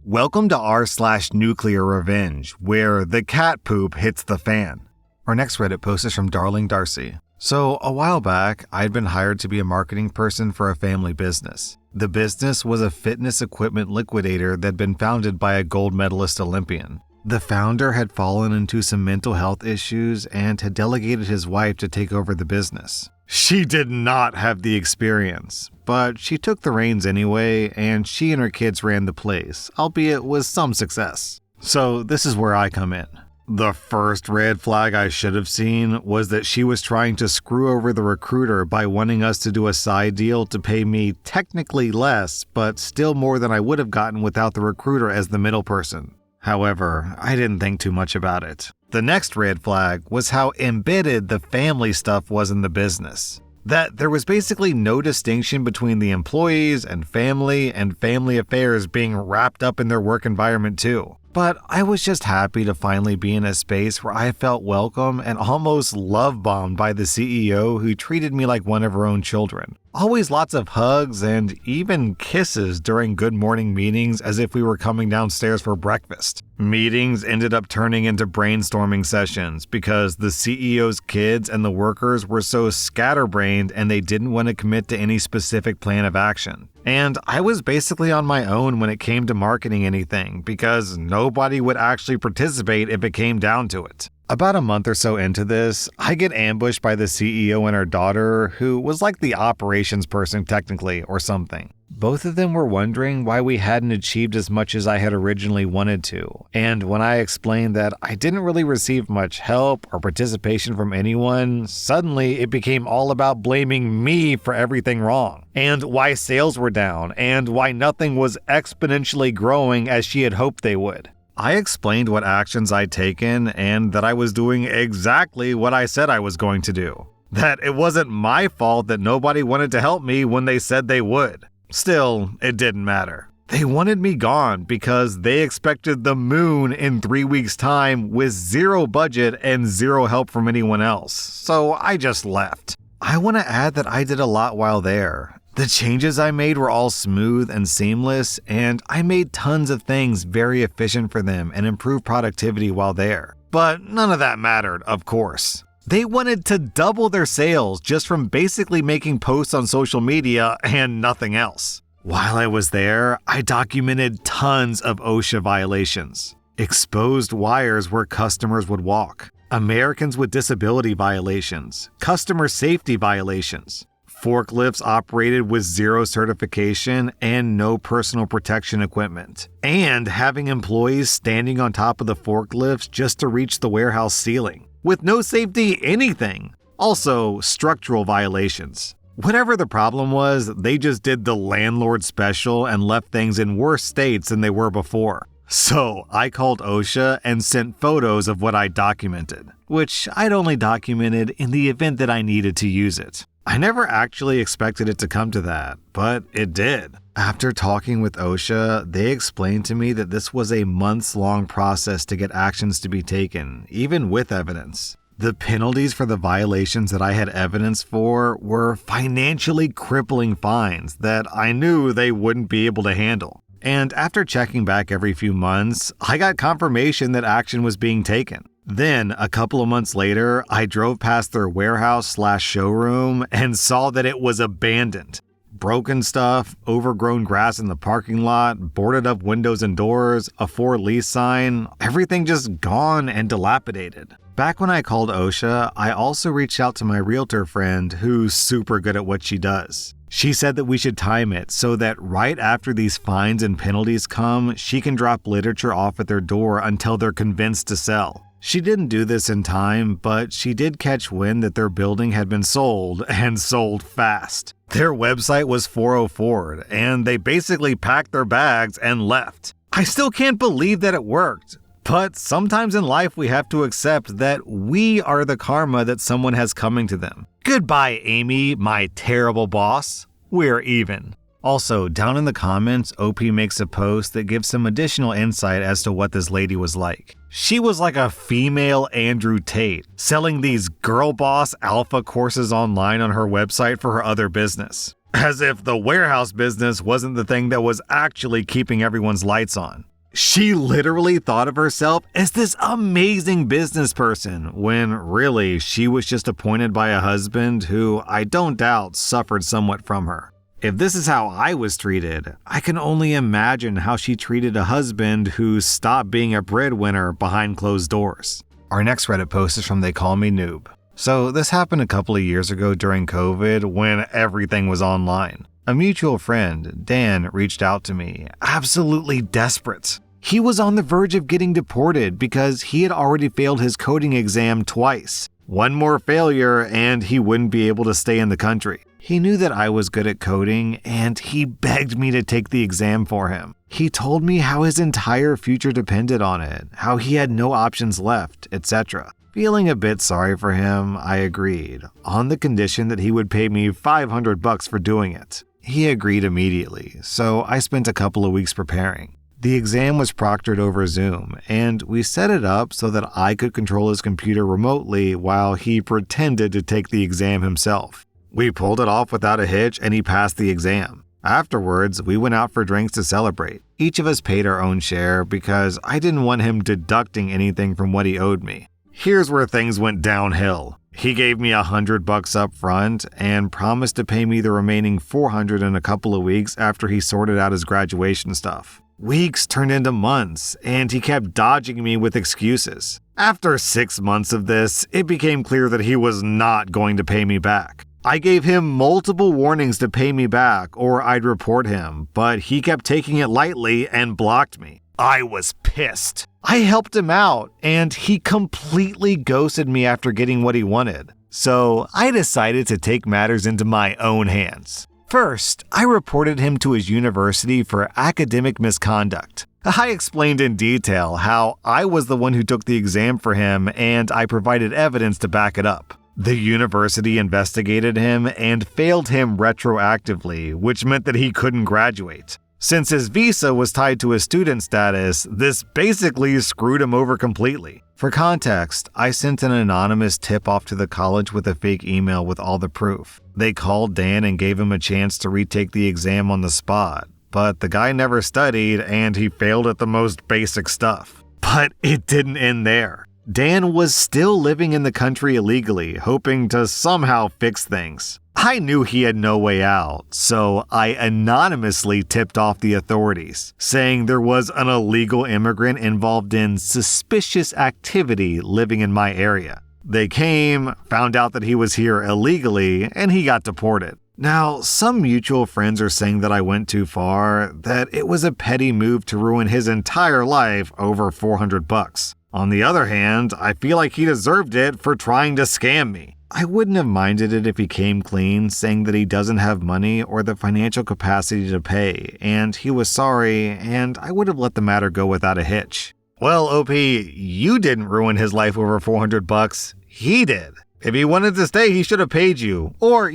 Welcome to r/slash Nuclearrevenge, where the cat poop hits the fan. Our next Reddit post is from Darling Darcy. So, a while back, I'd been hired to be a marketing person for a family business. The business was a fitness equipment liquidator that'd been founded by a gold medalist Olympian. The founder had fallen into some mental health issues and had delegated his wife to take over the business. She did not have the experience, but she took the reins anyway, and she and her kids ran the place, albeit with some success. So this is where I come in. The first red flag I should have seen was that she was trying to screw over the recruiter by wanting us to do a side deal to pay me technically less, but still more than I would have gotten without the recruiter as the middle person. However, I didn't think too much about it. The next red flag was how embedded the family stuff was in the business. That there was basically no distinction between the employees and family affairs being wrapped up in their work environment too. But I was just happy to finally be in a space where I felt welcome and almost love-bombed by the CEO who treated me like one of her own children. Always lots of hugs and even kisses during good morning meetings as if we were coming downstairs for breakfast. Meetings ended up turning into brainstorming sessions because the CEO's kids and the workers were so scatterbrained and they didn't want to commit to any specific plan of action. And I was basically on my own when it came to marketing anything because nobody would actually participate if it came down to it. About a month or so into this, I get ambushed by the CEO and her daughter, who was like the operations person technically or something. Both of them were wondering why we hadn't achieved as much as I had originally wanted to. And when I explained that I didn't really receive much help or participation from anyone, suddenly it became all about blaming me for everything wrong, and why sales were down, and why nothing was exponentially growing as she had hoped they would. I explained what actions I'd taken and that I was doing exactly what I said I was going to do. That it wasn't my fault that nobody wanted to help me when they said they would. Still, it didn't matter. They wanted me gone because they expected the moon in 3 weeks' time with zero budget and zero help from anyone else. So I just left. I want to add that I did a lot while there. The changes I made were all smooth and seamless, and I made tons of things very efficient for them and improved productivity while there. But none of that mattered, of course. They wanted to double their sales just from basically making posts on social media and nothing else. While I was there, I documented tons of OSHA violations. Exposed wires where customers would walk. Americans with disability violations. Customer safety violations. Forklifts operated with zero certification and no personal protection equipment. And having employees standing on top of the forklifts just to reach the warehouse ceiling. With no safety anything. Also, structural violations. Whatever the problem was, they just did the landlord special and left things in worse states than they were before. So I called OSHA and sent photos of what I documented, which I'd only documented in the event that I needed to use it. I never actually expected it to come to that, but it did. After talking with OSHA, they explained to me that this was a months-long process to get actions to be taken, even with evidence. The penalties for the violations that I had evidence for were financially crippling fines that I knew they wouldn't be able to handle. And after checking back every few months, I got confirmation that action was being taken. Then, a couple of months later, I drove past their warehouse/showroom and saw that it was abandoned. Broken stuff, overgrown grass in the parking lot, boarded up windows and doors, a for lease sign, everything just gone and dilapidated. Back when I called OSHA, I also reached out to my realtor friend who's super good at what she does. She said that we should time it so that right after these fines and penalties come, she can drop literature off at their door until they're convinced to sell. She didn't do this in time, but she did catch wind that their building had been sold, and sold fast. Their website was 404'd, and they basically packed their bags and left. I still can't believe that it worked. But sometimes in life we have to accept that we are the karma that someone has coming to them. Goodbye, Amy, my terrible boss. We're even. Also, down in the comments, OP makes a post that gives some additional insight as to what this lady was like. She was like a female Andrew Tate, selling these girl boss alpha courses online on her website for her other business. As if the warehouse business wasn't the thing that was actually keeping everyone's lights on. She literally thought of herself as this amazing business person, when really she was just appointed by a husband who I don't doubt suffered somewhat from her. If this is how I was treated, I can only imagine how she treated a husband who stopped being a breadwinner behind closed doors. Our next Reddit post is from They Call Me Noob. So this happened a couple of years ago during COVID when everything was online. A mutual friend, Dan, reached out to me, absolutely desperate. He was on the verge of getting deported because he had already failed his coding exam twice. One more failure and he wouldn't be able to stay in the country. He knew that I was good at coding and he begged me to take the exam for him. He told me how his entire future depended on it, how he had no options left, etc. Feeling a bit sorry for him, I agreed, on the condition that he would pay me $500 for doing it. He agreed immediately, so I spent a couple of weeks preparing. The exam was proctored over Zoom, and we set it up so that I could control his computer remotely while he pretended to take the exam himself. We pulled it off without a hitch and he passed the exam. Afterwards, we went out for drinks to celebrate. Each of us paid our own share because I didn't want him deducting anything from what he owed me. Here's where things went downhill. He gave me $100 up front and promised to pay me the remaining $400 in a couple of weeks after he sorted out his graduation stuff. Weeks turned into months, and he kept dodging me with excuses. After 6 months of this, it became clear that he was not going to pay me back. I gave him multiple warnings to pay me back or I'd report him, but he kept taking it lightly and blocked me. I was pissed. I helped him out, and he completely ghosted me after getting what he wanted. So I decided to take matters into my own hands. First, I reported him to his university for academic misconduct. I explained in detail how I was the one who took the exam for him and I provided evidence to back it up. The university investigated him and failed him retroactively, which meant that he couldn't graduate. Since his visa was tied to his student status, this basically screwed him over completely. For context, I sent an anonymous tip off to the college with a fake email with all the proof. They called Dan and gave him a chance to retake the exam on the spot, but the guy never studied and he failed at the most basic stuff. But it didn't end there. Dan was still living in the country illegally, hoping to somehow fix things. I knew he had no way out, so I anonymously tipped off the authorities, saying there was an illegal immigrant involved in suspicious activity living in my area. They came, found out that he was here illegally, and he got deported. Now, some mutual friends are saying that I went too far, that it was a petty move to ruin his entire life over $400. On the other hand, I feel like he deserved it for trying to scam me. I wouldn't have minded it if he came clean, saying that he doesn't have money or the financial capacity to pay, and he was sorry, and I would have let the matter go without a hitch. Well, OP, you didn't ruin his life over $400. He did. If he wanted to stay, he should have paid you. Or,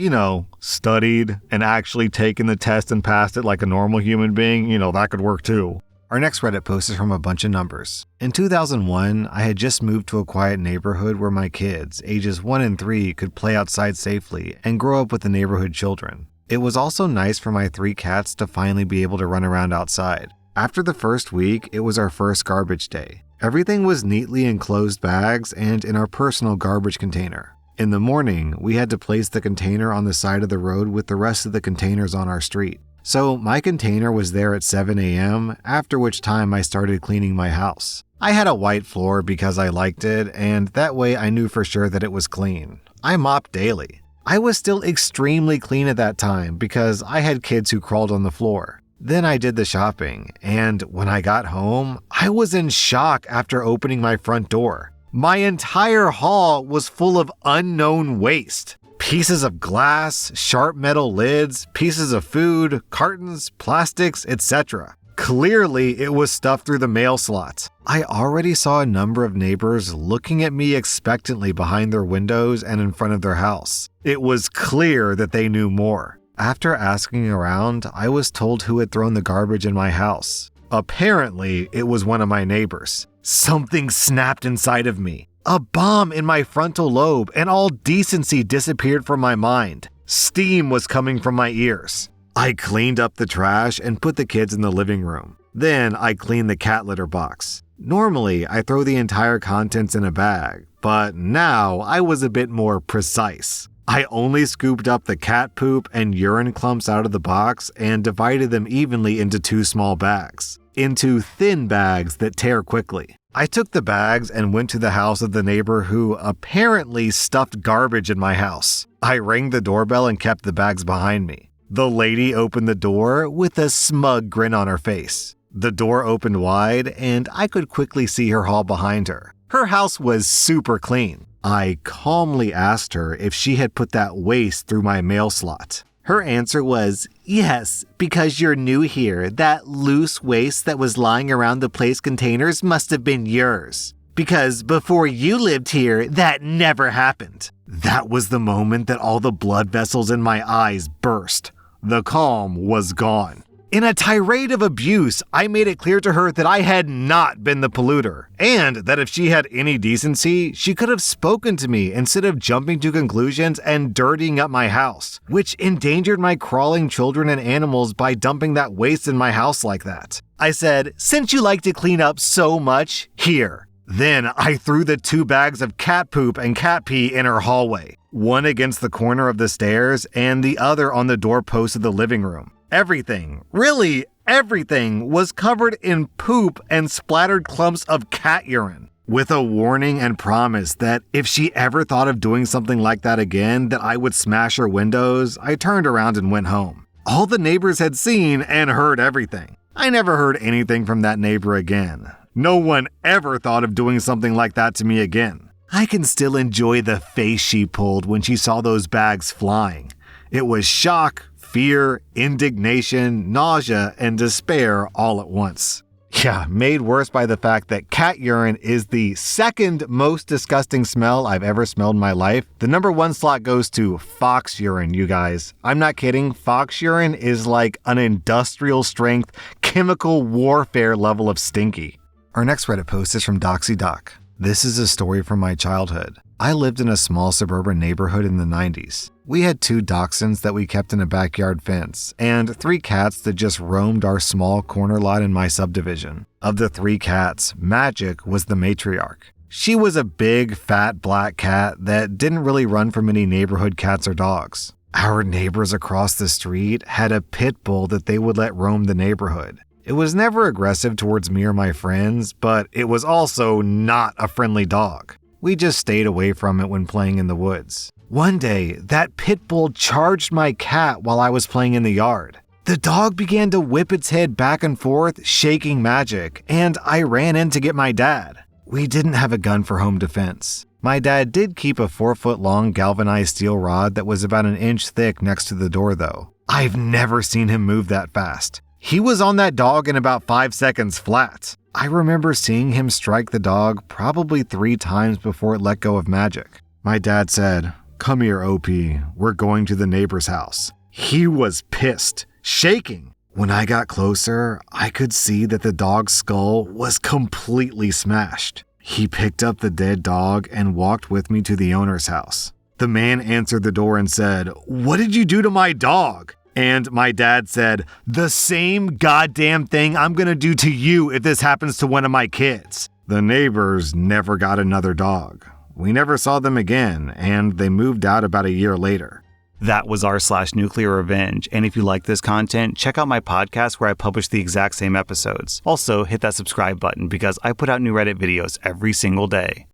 studied and actually taken the test and passed it like a normal human being. That could work too. Our next Reddit post is from a bunch of numbers. In 2001, I had just moved to a quiet neighborhood where my kids, ages 1 and 3, could play outside safely and grow up with the neighborhood children. It was also nice for my 3 cats to finally be able to run around outside. After the first week, it was our first garbage day. Everything was neatly in closed bags and in our personal garbage container. In the morning, we had to place the container on the side of the road with the rest of the containers on our street. So my container was there at 7 a.m., after which time I started cleaning my house. I had a white floor because I liked it, and that way I knew for sure that it was clean. I mopped daily. I was still extremely clean at that time because I had kids who crawled on the floor. Then I did the shopping, and when I got home, I was in shock after opening my front door. My entire haul was full of unknown waste. Pieces of glass, sharp metal lids, pieces of food, cartons, plastics, etc. Clearly, it was stuffed through the mail slots. I already saw a number of neighbors looking at me expectantly behind their windows and in front of their house. It was clear that they knew more. After asking around, I was told who had thrown the garbage in my house. Apparently, it was one of my neighbors. Something snapped inside of me. A bomb in my frontal lobe, and all decency disappeared from my mind. Steam was coming from my ears. I cleaned up the trash and put the kids in the living room. Then I cleaned the cat litter box. Normally, I throw the entire contents in a bag, but now I was a bit more precise. I only scooped up the cat poop and urine clumps out of the box and divided them evenly into 2 small bags, into thin bags that tear quickly. I took the bags and went to the house of the neighbor who apparently stuffed garbage in my house. I rang the doorbell and kept the bags behind me. The lady opened the door with a smug grin on her face. The door opened wide and I could quickly see her hall behind her. Her house was super clean. I calmly asked her if she had put that waste through my mail slot. Her answer was, "Yes, because you're new here. That loose waste that was lying around the place containers must have been yours. Because before you lived here, that never happened." That was the moment that all the blood vessels in my eyes burst. The calm was gone. In a tirade of abuse, I made it clear to her that I had not been the polluter, and that if she had any decency, she could have spoken to me instead of jumping to conclusions and dirtying up my house, which endangered my crawling children and animals by dumping that waste in my house like that. I said, "Since you like to clean up so much, here." Then I threw the 2 bags of cat poop and cat pee in her hallway, one against the corner of the stairs and the other on the doorpost of the living room. Everything, really everything, was covered in poop and splattered clumps of cat urine, with a warning and promise that if she ever thought of doing something like that again, that I would smash her windows. I turned around and went home. All the neighbors had seen and heard everything. I never heard anything from that neighbor again. No one ever thought of doing something like that to me again. I can still enjoy the face she pulled when she saw those bags flying. It was shock, fear, indignation, nausea, and despair all at once. Yeah, made worse by the fact that cat urine is the second most disgusting smell I've ever smelled in my life. The number 1 slot goes to fox urine, you guys. I'm not kidding. Fox urine is like an industrial strength, chemical warfare level of stinky. Our next Reddit post is from DoxyDoc. This is a story from my childhood. I lived in a small suburban neighborhood in the 90s. We had 2 dachshunds that we kept in a backyard fence, and 3 cats that just roamed our small corner lot in my subdivision. Of the 3 cats, Magic was the matriarch. She was a big, fat black cat that didn't really run from any neighborhood cats or dogs. Our neighbors across the street had a pit bull that they would let roam the neighborhood. It was never aggressive towards me or my friends, but it was also not a friendly dog. We just stayed away from it when playing in the woods. One day, that pit bull charged my cat while I was playing in the yard. The dog began to whip its head back and forth, shaking Magic, and I ran in to get my dad. We didn't have a gun for home defense. My dad did keep a 4-foot-long galvanized steel rod that was about 1 inch thick next to the door, though. I've never seen him move that fast. He was on that dog in about 5 seconds flat. I remember seeing him strike the dog probably 3 times before it let go of Magic. My dad said, "Come here, OP, we're going to the neighbor's house." He was pissed, shaking. When I got closer, I could see that the dog's skull was completely smashed. He picked up the dead dog and walked with me to the owner's house. The man answered the door and said, "What did you do to my dog?" And my dad said, "The same goddamn thing I'm gonna do to you if this happens to one of my kids." The neighbors never got another dog. We never saw them again, and they moved out about a year later. That was r/Nuclearrevenge, and if you like this content, check out my podcast where I publish the exact same episodes. Also, hit that subscribe button because I put out new Reddit videos every single day.